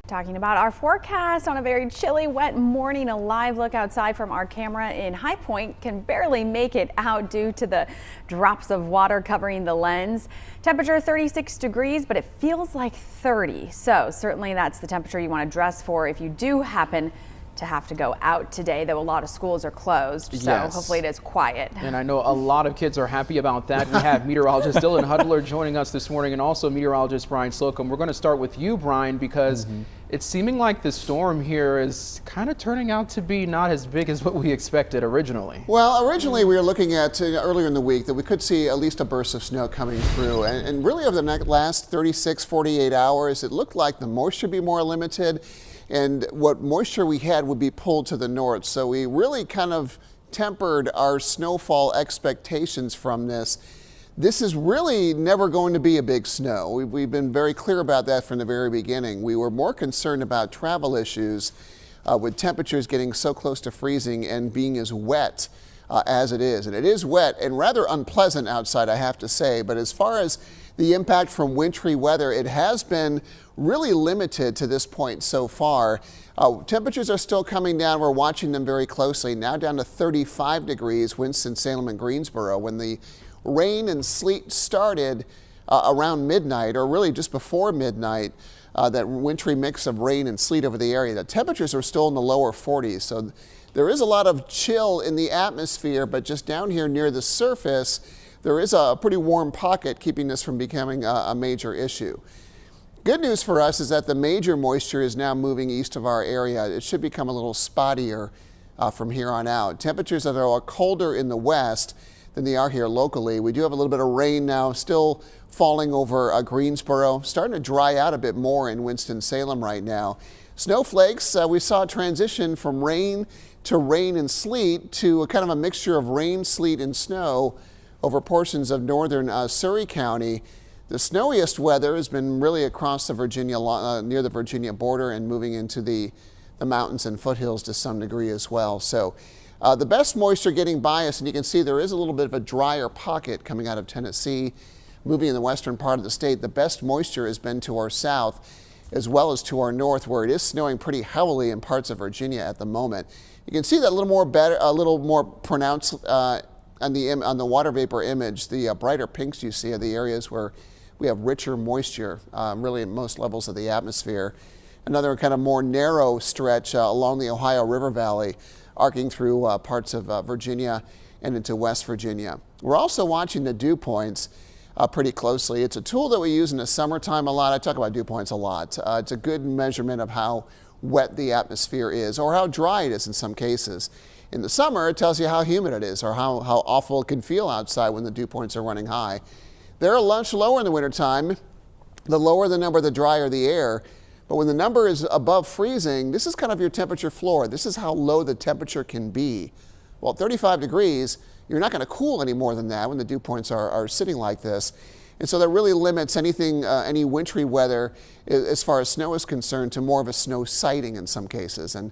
Talking about our forecast on a very chilly, wet morning. A live look outside from our camera in High Point can barely make it out due to the drops of water covering the lens. Temperature 36 degrees, but it feels like 30. So certainly that's the temperature you want to dress for if you do happen to have to go out today, though a lot of schools are closed, so yes. Hopefully it is quiet. And I know a lot of kids are happy about that. We have meteorologist Dylan Hudler joining us this morning and also meteorologist Brian Slocum. We're going to start with you, Brian, because it's seeming like the storm here is kind of turning out to be not as big as what we expected originally. Well, originally we were looking at earlier in the week that we could see at least a burst of snow coming through. And really over the last 36, 48 hours, it looked like the moisture would be more limited. And what moisture we had would be pulled to the north. So we really kind of tempered our snowfall expectations from this. This is really never going to be a big snow. We've been very clear about that from the very beginning. We were more concerned about travel issues with temperatures getting so close to freezing and being as wet as it is. And it is wet and rather unpleasant outside, I have to say. But as far as the impact from wintry weather, it has been really limited to this point so far. Temperatures are still coming down. We're watching them very closely. Now down to 35 degrees, Winston-Salem and Greensboro. When the rain and sleet started around midnight, or really just before midnight, that wintry mix of rain and sleet over the area, the temperatures are still in the lower 40s. So there is a lot of chill in the atmosphere, but just down here near the surface, there is a pretty warm pocket keeping this from becoming a major issue. Good news for us is that the major moisture is now moving east of our area. It should become a little spottier from here on out. Temperatures that are colder in the west than they are here locally. We do have a little bit of rain now still falling over Greensboro, starting to dry out a bit more in Winston-Salem right now. Snowflakes, we saw a transition from rain and sleet to a kind of a mixture of rain, sleet, and snow over portions of northern Surry County. The snowiest weather has been really across the Virginia, near the Virginia border and moving into the mountains and foothills to some degree as well. So the best moisture getting by us, and you can see there is a little bit of a drier pocket coming out of Tennessee, moving in the western part of the state. The best moisture has been to our south as well as to our north, where it is snowing pretty heavily in parts of Virginia at the moment. You can see that a little more pronounced on the water vapor image. The brighter pinks you see are the areas where we have richer moisture, really at most levels of the atmosphere. Another kind of more narrow stretch along the Ohio River Valley, arcing through parts of Virginia and into West Virginia. We're also watching the dew points pretty closely. It's a tool that we use in the summertime a lot. I talk about dew points a lot. It's a good measurement of how wet the atmosphere is or how dry it is in some cases. In the summer, it tells you how humid it is or how awful it can feel outside when the dew points are running high. They're much lower in the wintertime. The lower the number, the drier the air. But when the number is above freezing, this is kind of your temperature floor. This is how low the temperature can be. Well, at 35 degrees, you're not going to cool any more than that when the dew points are sitting like this. And so that really limits anything, any wintry weather as far as snow is concerned to more of a snow sighting in some cases. And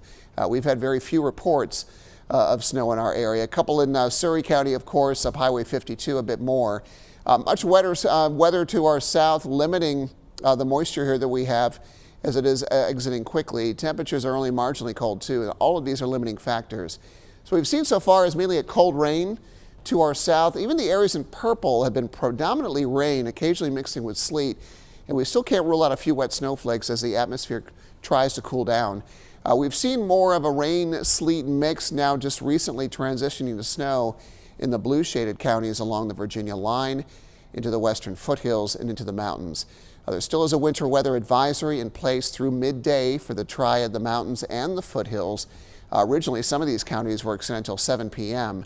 we've had very few reports of snow in our area. A couple in Surry County, of course, up Highway 52 a bit more. Much wetter weather to our south, limiting the moisture here that we have as it is exiting quickly. Temperatures are only marginally cold too, and all of these are limiting factors. So we've seen so far is mainly a cold rain to our south. Even the areas in purple have been predominantly rain, occasionally mixing with sleet, and we still can't rule out a few wet snowflakes as the atmosphere tries to cool down. We've seen more of a rain-sleet mix now just recently transitioning to snow in the blue shaded counties along the Virginia line, into the western foothills and into the mountains. There still is a winter weather advisory in place through midday for the Triad, the mountains, and the foothills. Originally, some of these counties were extended until 7 p.m.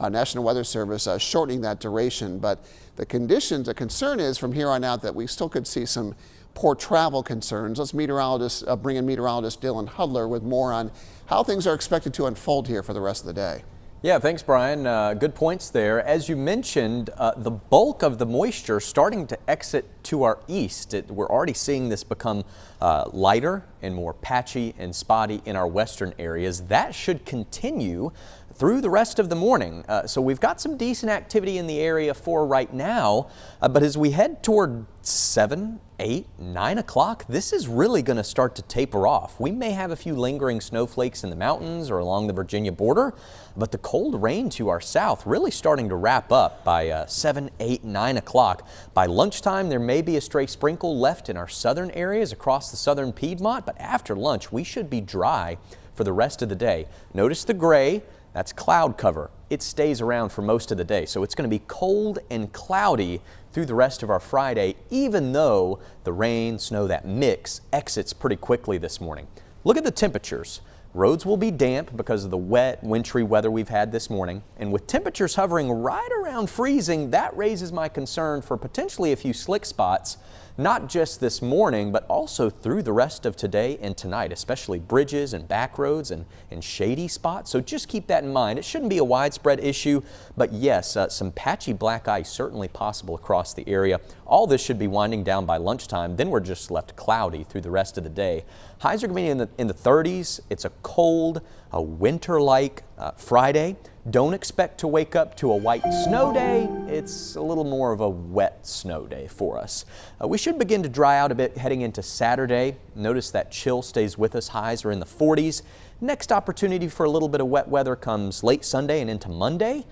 National Weather Service shortening that duration, but the concern is from here on out that we still could see some poor travel concerns. Let's bring in meteorologist Dylan Hudler with more on how things are expected to unfold here for the rest of the day. Yeah, thanks, Brian. Good points there. As you mentioned, the bulk of the moisture starting to exit to our east. We're already seeing this become lighter and more patchy and spotty in our western areas. That should continue through the rest of the morning. So we've got some decent activity in the area for right now, but as we head toward 7, 8, 9 o'clock, this is really going to start to taper off. We may have a few lingering snowflakes in the mountains or along the Virginia border, but the cold rain to our south really starting to wrap up by 7, 8, 9 o'clock. By lunchtime, there may be a stray sprinkle left in our southern areas across the southern Piedmont, but after lunch, we should be dry for the rest of the day. Notice the gray. That's cloud cover. It stays around for most of the day, so it's going to be cold and cloudy through the rest of our Friday, even though the rain, snow, that mix exits pretty quickly this morning. Look at the temperatures. Roads will be damp because of the wet, wintry weather we've had this morning, and with temperatures hovering right around freezing, that raises my concern for potentially a few slick spots, not just this morning, but also through the rest of today and tonight, especially bridges and back roads and shady spots. So just keep that in mind. It shouldn't be a widespread issue, but yes, some patchy black ice certainly possible across the area. All this should be winding down by lunchtime. Then we're just left cloudy through the rest of the day. Highs are going to be in the 30s. It's a cold, a winter-like Friday. Don't expect to wake up to a white snow day. It's a little more of a wet snow day for us. We should begin to dry out a bit heading into Saturday. Notice that chill stays with us. Highs are in the 40s. Next opportunity for a little bit of wet weather comes late Sunday and into Monday.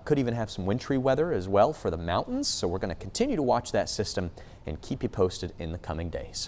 Could even have some wintry weather as well for the mountains. So we're going to continue to watch that system and keep you posted in the coming days.